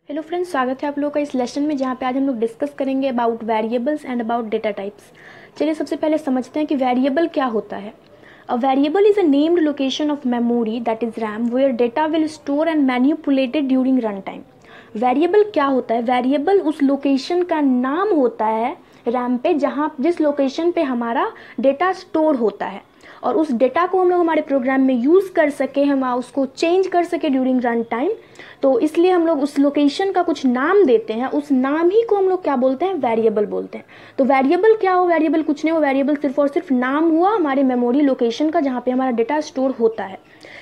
Hello friends, स्वागत है आप लोगों का इस लेसन में जहाँ पे आज हम लोग डिस्कस करेंगे about variables and about data types. चलिए सबसे पहले समझते हैं कि वेरिएबल क्या होता है। A variable is a named location of memory that is RAM where data will store and manipulated during run time. Variable क्या होता है? वेरिएबल उस लोकेशन का नाम होता है रैम पे जहाँ जिस लोकेशन पे हमारा डेटा स्टोर होता है, और उस डेटा को हम लोग हमारे प्रोग्राम में यूज़ कर सके, हम उसको चेंज कर सके ड्यूरिंग रन टाइम। तो इसलिए हम लोग उस लोकेशन का कुछ नाम देते हैं, उस नाम ही को हम लोग क्या बोलते हैं? वेरिएबल बोलते हैं। तो वेरिएबल क्या हो? वेरिएबल कुछ नहीं हो, वेरिएबल सिर्फ और सिर्फ नाम हुआ हमारे मेमोरी लोकेशन का जहाँ पे हमारा डेटा स्टोर होता है।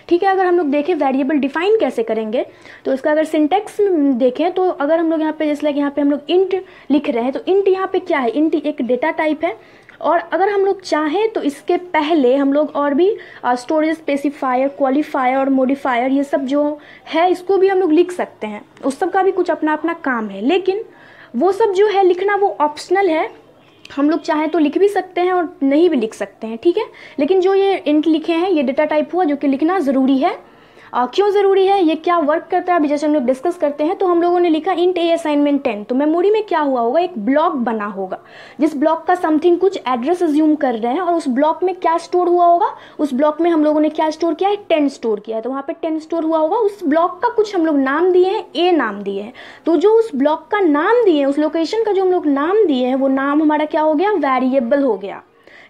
ठीक है, अगर हम लोग देखें वेरिएबल डिफाइन कैसे करेंगे तो इसका अगर सिंटेक्स में देखें तो अगर हम लोग यहाँ पे जैसे यहाँ पे हम लोग इंट लिख रहे हैं तो इंट यहाँ पे क्या है? इंट एक डेटा टाइप है, और अगर हम लोग चाहें तो इसके पहले हम लोग और भी स्टोरेज स्पेसिफायर, क्वालिफायर और मॉडिफायर ये सब जो है इसको भी हम लोग लिख सकते हैं। उस सब का भी कुछ अपना अपना काम है, लेकिन वो सब जो है लिखना वो ऑप्शनल है। हम लोग चाहें तो लिख भी सकते हैं और नहीं भी लिख सकते हैं, ठीक है। लेकिन जो ये इंट लिखे हैं ये डेटा टाइप हुआ जो कि लिखना ज़रूरी है। क्यों ज़रूरी है, ये क्या वर्क करता है, अभी जैसे हम लोग डिस्कस करते हैं। तो हम लोगों ने लिखा इंट ए असाइनमेंट 10, तो मेमोरी में क्या हुआ होगा? एक ब्लॉक बना होगा जिस ब्लॉक का समथिंग कुछ एड्रेस अज्यूम कर रहे हैं, और उस ब्लॉक में क्या स्टोर हुआ होगा? उस ब्लॉक में हम लोगों ने क्या स्टोर किया है? 10 स्टोर किया है, तो वहाँ पे 10 स्टोर हुआ होगा। उस ब्लॉक का कुछ हम लोग नाम दिए हैं, ए नाम दिए हैं। तो जो उस ब्लॉक का नाम दिए हैं, उस लोकेशन का जो हम लोग नाम दिए हैं, वो नाम हमारा क्या हो गया? वेरिएबल हो गया।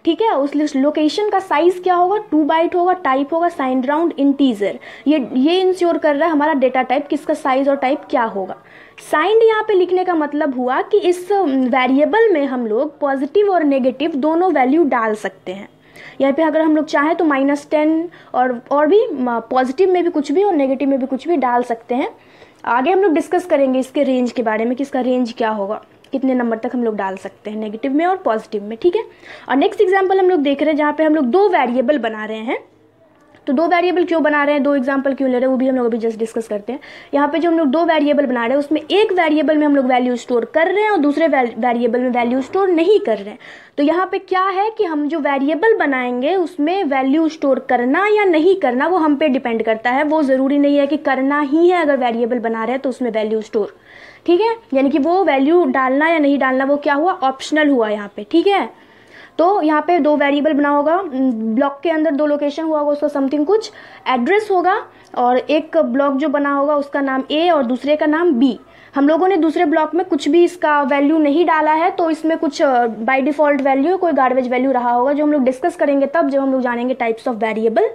ठीक है, उस लोकेशन का साइज क्या होगा? 2 बाइट होगा, टाइप होगा साइंड राउंड इंटीजर। ये इंश्योर कर रहा है हमारा डेटा टाइप किसका साइज और टाइप क्या होगा। साइंड यहाँ पे लिखने का मतलब हुआ कि इस वेरिएबल में हम लोग पॉजिटिव और नेगेटिव दोनों वैल्यू डाल सकते हैं। यहाँ पे अगर हम लोग चाहें तो -10 और भी पॉजिटिव में भी कुछ भी और नेगेटिव में भी कुछ भी डाल सकते हैं। आगे हम लोग डिस्कस करेंगे इसके रेंज के बारे में कि इसका रेंज क्या होगा, कितने नंबर तक हम लोग डाल सकते हैं नेगेटिव में और पॉजिटिव में, ठीक है। और नेक्स्ट एग्जांपल हम लोग देख रहे हैं जहाँ पे हम लोग 2 वेरिएबल बना रहे हैं। तो 2 वेरिएबल क्यों बना रहे हैं, 2 एग्जांपल क्यों ले रहे हैं, वो भी हम लोग अभी जस्ट डिस्कस करते हैं। यहाँ पे जो हम लोग 2 वेरिएबल बना रहे हैं उसमें एक वेरिएबल में हम लोग वैल्यू स्टोर कर रहे हैं और दूसरे वेरिएबल में वैल्यू स्टोर नहीं कर रहे हैं। तो यहाँ पे क्या है कि हम जो वेरिएबल बनाएंगे उसमें वैल्यू स्टोर करना या नहीं करना वो हम पे डिपेंड करता है। वो ज़रूरी नहीं है कि करना ही है, अगर वेरिएबल बना रहे हैं तो उसमें वैल्यू स्टोर, ठीक है। यानी कि वो वैल्यू डालना या नहीं डालना वो क्या हुआ? ऑप्शनल हुआ यहाँ पे, ठीक है। तो यहाँ पे 2 वेरिएबल बना होगा, ब्लॉक के अंदर 2 लोकेशन हुआ होगा, उसका समथिंग कुछ एड्रेस होगा, और एक ब्लॉक जो बना होगा उसका नाम ए और दूसरे का नाम बी। हम लोगों ने दूसरे ब्लॉक में कुछ भी इसका वैल्यू नहीं डाला है, तो इसमें कुछ बाय डिफॉल्ट वैल्यू कोई गार्बेज वैल्यू रहा होगा, जो हम लोग डिस्कस करेंगे तब जब हम लोग जानेंगे टाइप्स ऑफ वेरिएबल,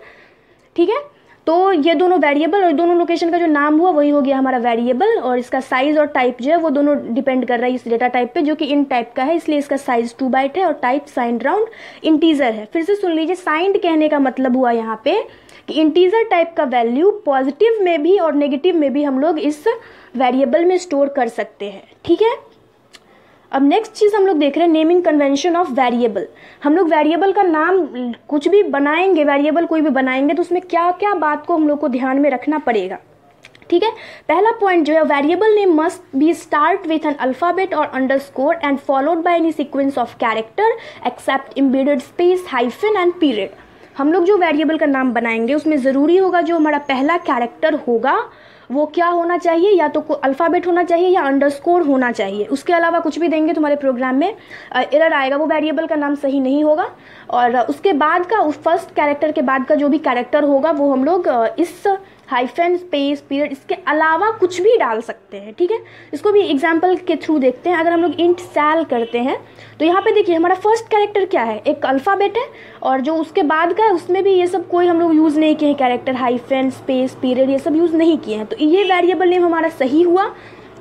ठीक है। तो ये दोनों वेरिएबल और दोनों लोकेशन का जो नाम हुआ वही हो गया हमारा वेरिएबल, और इसका साइज और टाइप जो है वो दोनों डिपेंड कर रहा है इस डेटा टाइप पे, जो कि इन टाइप का है, इसलिए इसका साइज 2 बाइट है और टाइप साइंड राउंड इंटीजर है। फिर से सुन लीजिए, साइंड कहने का मतलब हुआ यहाँ पे कि इंटीजर टाइप का वैल्यू पॉजिटिव में भी और नेगेटिव में भी हम लोग इस वेरिएबल में स्टोर कर सकते हैं, ठीक है। अब नेक्स्ट चीज़ हम लोग देख रहे हैं नेमिंग कन्वेंशन ऑफ वेरिएबल। हम लोग वेरिएबल का नाम कुछ भी बनाएंगे, वेरिएबल कोई भी बनाएंगे तो उसमें क्या क्या बात को हम लोग को ध्यान में रखना पड़ेगा, ठीक है। पहला पॉइंट जो है, variable name must be start with an alphabet और underscore and followed by any sequence of character except embedded space, hyphen and period. हम लोग जो वेरिएबल का नाम बनाएंगे उसमें ज़रूरी होगा जो हमारा पहला कैरेक्टर होगा वो क्या होना चाहिए, या तो अल्फ़ाबेट होना चाहिए या अंडरस्कोर होना चाहिए। उसके अलावा कुछ भी देंगे तुम्हारे प्रोग्राम में एरर आएगा, वो वेरिएबल का नाम सही नहीं होगा। और उसके बाद का, उस फर्स्ट कैरेक्टर के बाद का जो भी कैरेक्टर होगा वो हम लोग इस हाइफन, स्पेस, पीरियड इसके अलावा कुछ भी डाल सकते हैं, ठीक है। इसको भी एग्जाम्पल के थ्रू देखते हैं। अगर हम लोग इंट सैल करते हैं तो यहाँ पे देखिए हमारा फर्स्ट कैरेक्टर क्या है? एक अल्फ़ाबेट है, और जो उसके बाद का है उसमें भी ये सब कोई हम लोग यूज़ नहीं किए हैं, कैरेक्टर, हाइफन, स्पेस, पीरियड ये सब यूज़ नहीं किए हैं, तो ये वेरिएबल नेम हमारा सही हुआ।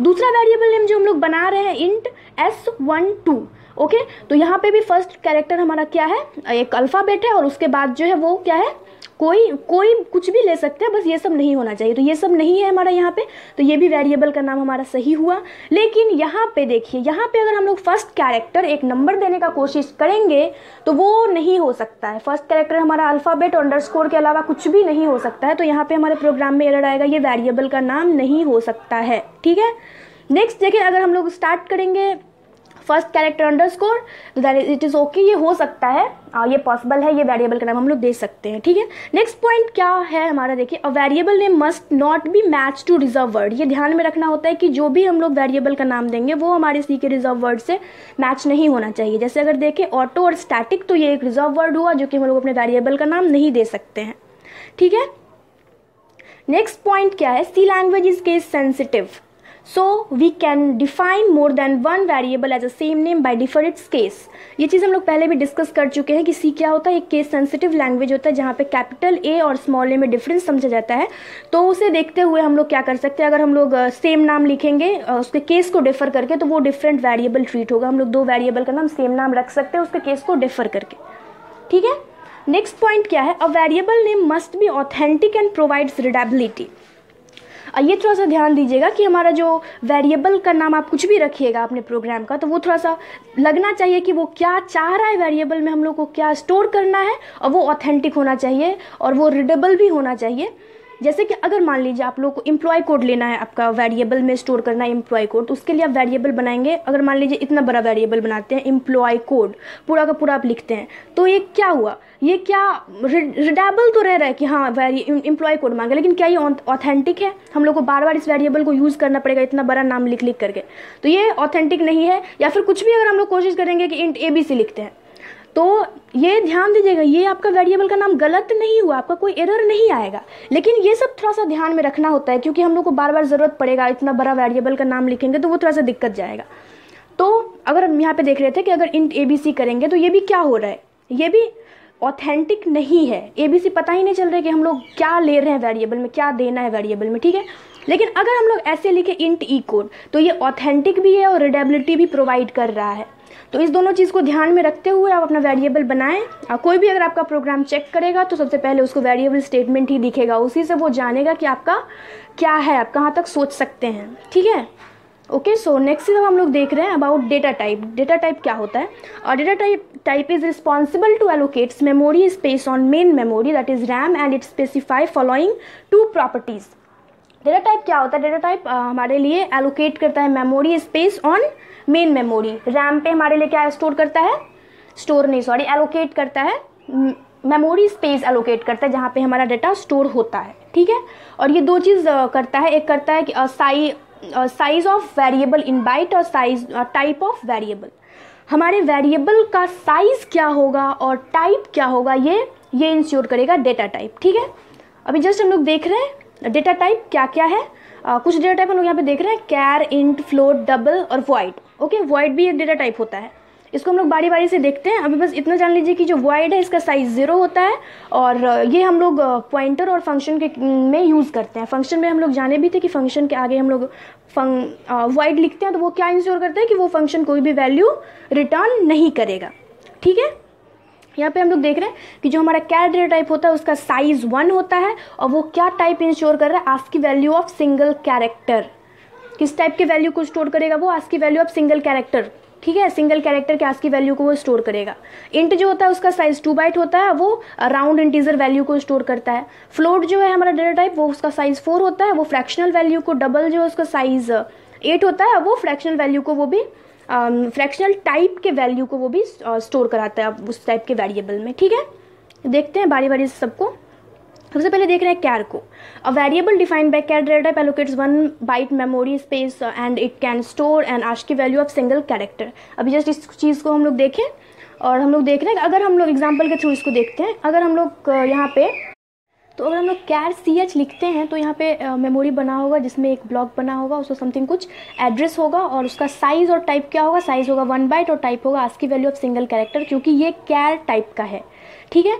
दूसरा वेरिएबल नेम जो हम लोग बना रहे हैं इंट s12, ओके। तो यहाँ पे भी फर्स्ट कैरेक्टर हमारा क्या है? एक अल्फ़ाबेट है, और उसके बाद जो है वो क्या है? कोई कुछ भी ले सकते हैं, बस ये सब नहीं होना चाहिए। तो ये सब नहीं है हमारा यहाँ पे, तो ये भी वेरिएबल का नाम हमारा सही हुआ। लेकिन यहाँ पे देखिए, यहाँ पे अगर हम लोग फर्स्ट कैरेक्टर एक नंबर देने का कोशिश करेंगे तो वो नहीं हो सकता है। फर्स्ट कैरेक्टर हमारा अल्फ़ाबेट और अंडरस्कोर के अलावा कुछ भी नहीं हो सकता है, तो यहाँ पे हमारे प्रोग्राम में एरर आएगा, ये वेरिएबल का नाम नहीं हो सकता है, ठीक है। नेक्स्ट देखिए, अगर हम लोग स्टार्ट करेंगे फर्स्ट कैरेक्टर अंडरस्कोर, तो दैट इट इज़ ओके, ये हो सकता है, ये पॉसिबल है, ये वेरिएबल का नाम हम लोग दे सकते हैं, ठीक है। नेक्स्ट पॉइंट क्या है हमारा, देखिए, a variable name must not be match to reserve word. ये ध्यान में रखना होता है कि जो भी हम लोग वेरिएबल का नाम देंगे वो हमारे सी के रिजर्व वर्ड से मैच नहीं होना चाहिए। जैसे अगर देखें ऑटो और स्टैटिक, तो ये एक रिजर्व वर्ड हुआ जो कि हम लोग अपने वेरिएबल का नाम नहीं दे सकते हैं, ठीक है। नेक्स्ट पॉइंट क्या है, C language is case sensitive, so we can define more than one variable as a same name by differ its case. ये चीज़ हम लोग पहले भी डिस्कस कर चुके हैं कि सी क्या होता है, एक केस सेंसिटिव लैंग्वेज होता है जहाँ पे कैपिटल ए और स्मॉल ए में डिफरेंस समझा जाता है। तो उसे देखते हुए हम लोग क्या कर सकते हैं, अगर हम लोग सेम नाम लिखेंगे उसके केस को डिफर करके, तो वो डिफरेंट वेरिएबल ट्रीट होगा। हम लोग दो वेरिएबल का नाम सेम नाम रख सकते हैं उसके केस को डिफर करके, ठीक है। नेक्स्ट पॉइंट क्या है, a variable name must be authentic and provides readability. ये थोड़ा सा ध्यान दीजिएगा कि हमारा जो वेरिएबल का नाम आप कुछ भी रखिएगा अपने प्रोग्राम का, तो वो थोड़ा सा लगना चाहिए कि वो क्या चाह रहा है वेरिएबल में हम लोग को क्या स्टोर करना है, और वो ऑथेंटिक होना चाहिए और वो रीडेबल भी होना चाहिए। जैसे कि अगर मान लीजिए आप लोग को एम्प्लॉय कोड लेना है, आपका वेरिएबल में स्टोर करना है एम्प्लॉय कोड, तो उसके लिए आप वेरिएबल बनाएंगे। अगर मान लीजिए इतना बड़ा वेरिएबल बनाते हैं, एम्प्लॉय कोड पूरा का पूरा आप लिखते हैं, तो ये क्या हुआ, ये क्या रीडेबल तो रह रहा है कि हाँ एम्प्लॉय कोड मांगे, लेकिन क्या ये ऑथेंटिक है? हम लोग को बार बार इस वेरिएबल को यूज़ करना पड़ेगा इतना बड़ा नाम लिख लिख करके, तो ये ऑथेंटिक नहीं है। या फिर कुछ भी अगर हम लोग कोशिश करेंगे कि इंट ABC लिखते हैं, तो ये ध्यान दीजिएगा, ये आपका वेरिएबल का नाम गलत नहीं हुआ, आपका कोई एरर नहीं आएगा, लेकिन ये सब थोड़ा सा ध्यान में रखना होता है क्योंकि हम लोग को बार बार ज़रूरत पड़ेगा, इतना बड़ा वेरिएबल का नाम लिखेंगे तो वो थोड़ा सा दिक्कत जाएगा। तो अगर हम यहाँ पे देख रहे थे कि अगर इंट ABC करेंगे तो ये भी क्या हो रहा है, ये भी ऑथेंटिक नहीं है। ABC पता ही नहीं चल रहा है कि हम लोग क्या ले रहे हैं वेरिएबल में, क्या देना है वेरिएबल में, ठीक है। लेकिन अगर हम लोग ऐसे लिखे इंट E कोड, तो ये ऑथेंटिक भी है और रीडेबिलिटी भी प्रोवाइड कर रहा है। तो इस दोनों चीज़ को ध्यान में रखते हुए आप अपना वेरिएबल बनाएं। कोई भी अगर आपका प्रोग्राम चेक करेगा तो सबसे पहले उसको वेरिएबल स्टेटमेंट ही दिखेगा, उसी से वो जानेगा कि आपका क्या है, आप कहाँ तक सोच सकते हैं, ठीक है। ओके, सो नेक्स्ट चीज़ हम लोग देख रहे हैं about data type. Data type क्या होता है? और data type is responsible to allocates memory space on main memory that is RAM and it specify following two properties. Data type क्या होता है? डेटा टाइप हमारे लिए एलोकेट करता है memory space on main memory. RAM पे हमारे लिए क्या स्टोर करता है, एलोकेट करता है, मेमोरी स्पेस एलोकेट करता है जहाँ पे हमारा डेटा स्टोर होता है, ठीक है। और ये दो चीज़ करता है, एक करता है कि size of variable in byte और साइज टाइप ऑफ वेरिएबल। हमारे वेरिएबल का साइज क्या होगा और टाइप क्या होगा, ये इंश्योर करेगा डेटा टाइप, ठीक है। अभी जस्ट हम लोग देख रहे हैं डेटा टाइप क्या क्या है। कुछ डेटा टाइप हम लोग यहाँ पे देख रहे हैं, कैर, इंट, फ्लोट, डबल और वॉइड। ओके, वॉइड भी एक डेटा टाइप होता है, इसको हम लोग बारी बारी से देखते हैं। अभी बस इतना जान लीजिए कि जो वॉइड है इसका साइज 0 होता है, और ये हम लोग पॉइंटर और फंक्शन के में यूज़ करते हैं। फंक्शन में हम लोग जाने भी थे कि फंक्शन के आगे हम लोग वॉइड लिखते हैं, तो वो क्या इंश्योर करते हैं कि वो फंक्शन कोई भी वैल्यू रिटर्न नहीं करेगा, ठीक है। यहाँ पे हम लोग देख रहे हैं कि जो हमारा कैर डेटा टाइप होता है उसका साइज 1 होता है, और वो क्या टाइप इंश्योर कर रहा है, ASCII value of single character. किस टाइप के वैल्यू को स्टोर करेगा वो? ASCII value of single character, ठीक है। सिंगल कैरेक्टर के आस्की वैल्यू को वो स्टोर करेगा। इंट जो होता है उसका साइज 2 बाइट होता है, वो राउंड इंटीजर वैल्यू को स्टोर करता है। फ्लोट जो है हमारा डेटा टाइप, वो उसका साइज 4 होता है, वो फ्रैक्शनल वैल्यू को, डबल जो है उसका साइज 8 होता है, वो फ्रैक्शनल वैल्यू को, वो भी फ्रैक्शनल टाइप के वैल्यू को वो भी स्टोर कराता है उस टाइप के वेरिएबल में, ठीक है। देखते हैं बारी बारी से सबको। सबसे पहले देख रहे हैं कैर को। A variable defined by char data type allocates 1 byte memory space and it can store an ASCII value of single character. अभी जस्ट इस चीज़ को हम लोग देखें, और हम लोग देख रहे हैं अगर हम लोग एग्जाम्पल के थ्रू इसको देखते हैं। अगर हम लोग यहाँ पे, तो अगर हम लोग कैर CH लिखते हैं तो यहाँ पे मेमोरी बना होगा जिसमें एक ब्लॉक बना होगा, उसको समथिंग कुछ एड्रेस होगा, और उसका साइज़ और टाइप क्या होगा? साइज़ होगा 1 बाइट और टाइप होगा ASCII value of single character, क्योंकि ये कैर टाइप का है, ठीक है।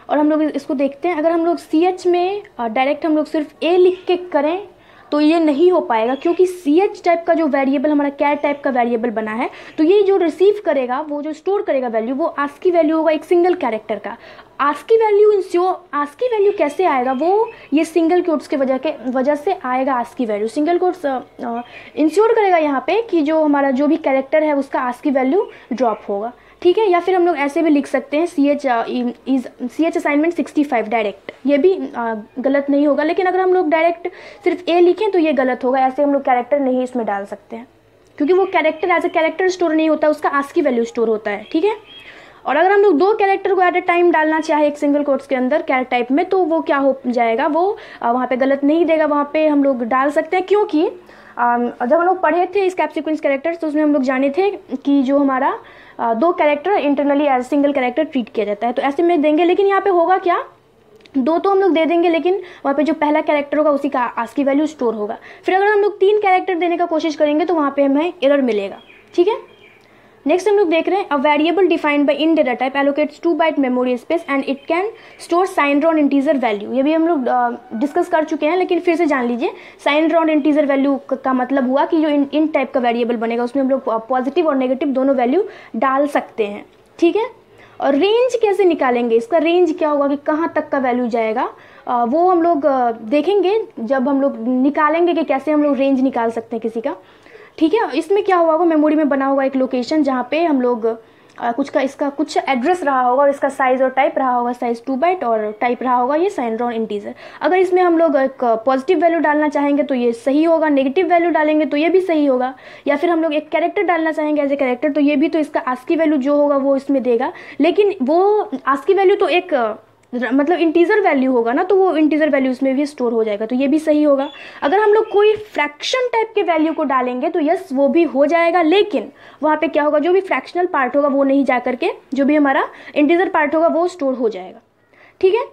और हम लोग इसको देखते हैं, अगर हम लोग CH में डायरेक्ट हम लोग सिर्फ A लिख के करें तो ये नहीं हो पाएगा, क्योंकि CH टाइप का जो वेरिएबल हमारा कैर टाइप का वेरिएबल बना है, तो ये जो रिसीव करेगा, वो जो स्टोर करेगा वैल्यू, वो आस्की वैल्यू होगा एक सिंगल कैरेक्टर का। आस्की वैल्यू कैसे आएगा? वो ये सिंगल कोट्स के वजह से आएगा ASCII value. Single quotes ensure करेगा यहाँ पे कि जो हमारा जो भी कैरेक्टर है उसका आस्की वैल्यू ड्रॉप होगा, ठीक है। या फिर हम लोग ऐसे भी लिख सकते हैं CH असाइनमेंट 65 डायरेक्ट, ये भी गलत नहीं होगा। लेकिन अगर हम लोग डायरेक्ट सिर्फ A लिखें तो ये गलत होगा, ऐसे हम लोग कैरेक्टर नहीं इसमें डाल सकते हैं, क्योंकि वो character as a character store नहीं होता, उसका आस्की वैल्यू स्टोर होता है, ठीक है। और अगर हम लोग 2 कैरेक्टर को एट ए टाइम डालना चाहे एक सिंगल कोट्स के अंदर कैरेक्टर टाइप में, तो वो क्या हो जाएगा, वो वहाँ पे गलत नहीं देगा, वहाँ पे हम लोग डाल सकते हैं। क्योंकि जब हम लोग पढ़े थे इस कैप सीक्वेंस कैरेक्टर्स, तो उसमें हम लोग जाने थे कि जो हमारा 2 character internally as single character treat किया जाता है, तो ऐसे में देंगे। लेकिन यहाँ पे होगा क्या, 2 तो हम लोग दे देंगे, लेकिन वहाँ पे जो पहला कैरेक्टर होगा उसी का आस्की वैल्यू स्टोर होगा। फिर अगर हम लोग 3 कैरेक्टर देने का कोशिश करेंगे तो वहाँ पे हमें एरर मिलेगा, ठीक है। नेक्स्ट हम लोग देख रहे हैं a variable defined by int data type allocates 2 byte memory space and it can store sign round integer value. ये भी हम लोग डिस्कस कर चुके हैं, लेकिन फिर से जान लीजिए। साइन राउंड इंटीजर वैल्यू का मतलब हुआ कि जो इन टाइप का वेरिएबल बनेगा उसमें हम लोग पॉजिटिव और नेगेटिव दोनों वैल्यू डाल सकते हैं, ठीक है। और रेंज कैसे निकालेंगे, इसका रेंज क्या होगा कि कहाँ तक का वैल्यू जाएगा, वो हम लोग देखेंगे जब हम लोग निकालेंगे कि कैसे हम लोग रेंज निकाल सकते हैं किसी का, ठीक है। इसमें क्या हुआ, मेमोरी में बना होगा एक लोकेशन जहाँ पे हम लोग इसका कुछ एड्रेस रहा होगा और इसका साइज और टाइप रहा होगा, साइज 2 बाइट और टाइप रहा होगा ये साइन राउंड इंटीजर। अगर इसमें हम लोग एक पॉजिटिव वैल्यू डालना चाहेंगे तो ये सही होगा, नेगेटिव वैल्यू डालेंगे तो ये भी सही होगा, या फिर हम लोग एक कैरेक्टर डालना चाहेंगे एज ए कैरेक्टर तो ये भी, तो इसका आस्की वैल्यू जो होगा वो इसमें देगा। लेकिन वो आस्की वैल्यू तो एक मतलब इंटीजर वैल्यू होगा ना, तो वो इंटीजर वैल्यू इसमें भी स्टोर हो जाएगा, तो ये भी सही होगा। अगर हम लोग कोई फ्रैक्शन टाइप के वैल्यू को डालेंगे तो यस वो भी हो जाएगा, लेकिन वहाँ पे क्या होगा, जो भी फ्रैक्शनल पार्ट होगा वो नहीं जा करके जो भी हमारा इंटीजर पार्ट होगा वो स्टोर हो जाएगा, ठीक है।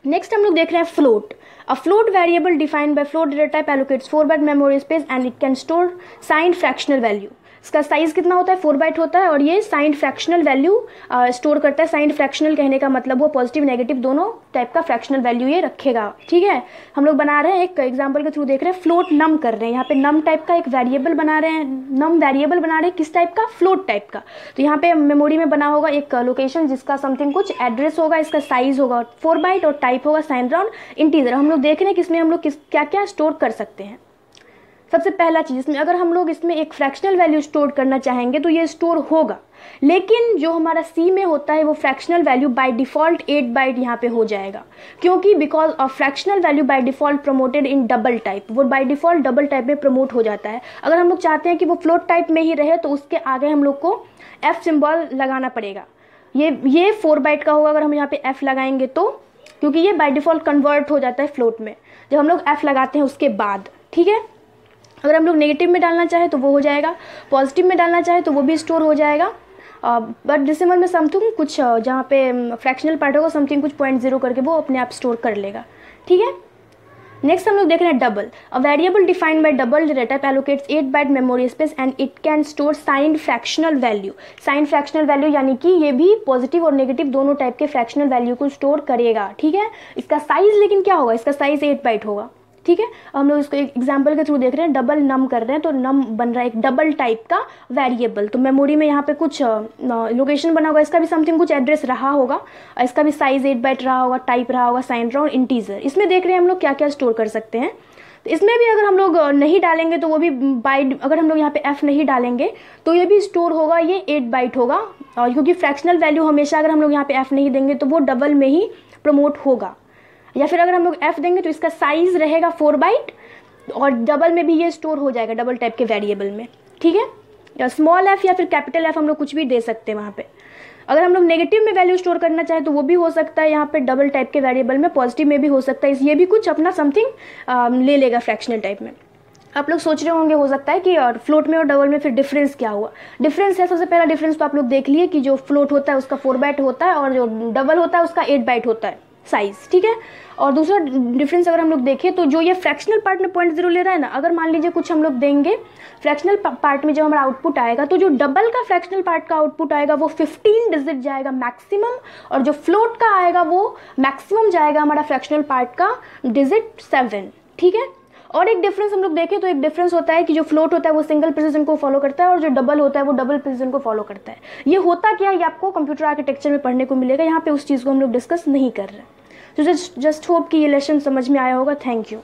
नेक्स्ट हम लोग देख रहे हैं float. A float variable defined by float data type allocates 4 byte memory space and it can store signed fractional value. इसका साइज कितना होता है, 4 बाइट होता है, और ये साइंड फ्रैक्शनल वैल्यू स्टोर करता है। साइंड फ्रैक्शनल कहने का मतलब वो पॉजिटिव नेगेटिव दोनों टाइप का फ्रैक्शनल वैल्यू ये रखेगा, ठीक है। हम लोग बना रहे हैं एक एग्जांपल के थ्रू देख रहे हैं, फ्लोट नम कर रहे हैं। यहाँ पे नम टाइप का एक वेरिएबल बना रहे हैं, नम वेरिएबल बना रहे हैं किस टाइप का, फ्लोट टाइप का। तो यहाँ पे मेमोरी में बना होगा एक लोकेशन जिसका समथिंग कुछ एड्रेस होगा, इसका साइज होगा 4 बाइट और टाइप होगा साइन राउंड इंटीजर। हम लोग देख रहे हैं कि इसमें हम लोग क्या क्या स्टोर कर सकते हैं। सबसे पहला चीज इसमें, अगर हम लोग इसमें एक फ्रैक्शनल वैल्यू स्टोर करना चाहेंगे तो ये स्टोर होगा, लेकिन जो हमारा सी में होता है वो fractional value by default 8 byte यहाँ पे हो जाएगा, क्योंकि because of fractional value by default promoted in double type, वो बाय डिफॉल्ट डबल टाइप में प्रमोट हो जाता है। अगर हम लोग चाहते हैं कि वो फ्लोट टाइप में ही रहे तो उसके आगे हम लोग को एफ सिंबल लगाना पड़ेगा। ये 4 बाइट का होगा अगर हम यहाँ पे एफ लगाएंगे तो, क्योंकि ये बाय डिफॉल्ट कन्वर्ट हो जाता है फ्लोट में जब हम लोग एफ लगाते हैं उसके बाद, ठीक है। अगर हम लोग नेगेटिव में डालना चाहे तो वो हो जाएगा, पॉजिटिव में डालना चाहे तो वो भी स्टोर हो जाएगा, बट डिसिमल में समथिंग कुछ जहाँ पे फ्रैक्शनल पार्ट होगा समथिंग कुछ 0.0 करके वो अपने आप स्टोर कर लेगा, ठीक है। नेक्स्ट हम लोग देख रहे हैं double. A variable defined by double data type allocates 8 byte memory space and it can store signed fractional value. Signed fractional value यानी कि ये भी पॉजिटिव और नेगेटिव दोनों टाइप के फ्रैक्शनल वैल्यू को स्टोर करेगा, ठीक है। इसका साइज लेकिन क्या होगा, इसका साइज 8 बाइट होगा, ठीक है। हम लोग इसको एक एग्जांपल के थ्रू देख रहे हैं, डबल नम कर रहे हैं तो नम बन रहा है एक डबल टाइप का वेरिएबल। तो मेमोरी में यहाँ पे कुछ लोकेशन बना होगा, इसका भी समथिंग कुछ एड्रेस रहा होगा, इसका भी साइज 8 बाइट रहा होगा, टाइप रहा होगा साइन राउंड इंटीजर। इसमें देख रहे हैं हम लोग क्या क्या स्टोर कर सकते हैं। तो इसमें भी अगर हम लोग नहीं डालेंगे तो वो भी अगर हम लोग यहाँ पे एफ नहीं डालेंगे तो ये भी स्टोर होगा, ये 8 बाइट होगा, और क्योंकि फ्रैक्शनल वैल्यू हमेशा अगर हम लोग यहाँ पे एफ नहीं देंगे तो वो डबल में ही प्रमोट होगा। या फिर अगर हम लोग एफ देंगे तो इसका साइज रहेगा 4 बाइट और डबल में भी ये स्टोर हो जाएगा डबल टाइप के वेरिएबल में, ठीक है। या स्मॉल एफ या फिर कैपिटल एफ हम लोग कुछ भी दे सकते हैं वहाँ पे। अगर हम लोग नेगेटिव में वैल्यू स्टोर करना चाहे तो वो भी हो सकता है यहाँ पे डबल टाइप के वेरिएबल में, पॉजिटिव में भी हो सकता है, ये भी कुछ अपना समथिंग ले लेगा फ्रैक्शनल टाइप में। आप लोग सोच रहे होंगे हो सकता है कि और फ्लोट में और डबल में फिर डिफरेंस क्या हुआ। डिफरेंस है, सबसे पहला डिफरेंस तो आप लोग देख लिए कि जो फ्लोट होता है उसका 4 बाइट होता है और जो डबल होता है उसका 8 बाइट होता है साइज, ठीक है। और दूसरा डिफरेंस अगर हम लोग देखें तो जो ये फ्रैक्शनल पार्ट में 0.0 ले रहा है ना, अगर मान लीजिए कुछ हम लोग देंगे फ्रैक्शनल पार्ट में जब हमारा आउटपुट आएगा तो जो डबल का फ्रैक्शनल पार्ट का आउटपुट आएगा वो 15 डिजिट जाएगा मैक्सिमम, और जो फ्लोट का आएगा वो मैक्सिमम जाएगा हमारा फ्रैक्शनल पार्ट का डिजिट 7, ठीक है। और एक डिफरेंस हम लोग देखें तो एक डिफरेंस होता है कि जो फ्लोट होता है वो सिंगल प्रिसिजन को फॉलो करता है और जो डबल होता है वो डबल प्रिसिजन को फॉलो करता है। ये होता क्या है ये आपको कंप्यूटर आर्किटेक्चर में पढ़ने को मिलेगा, यहाँ पे उस चीज़ को हम लोग डिस्कस नहीं कर रहे हैं। तो जस्ट होप कि ये लेसन समझ में आया होगा। Thank you.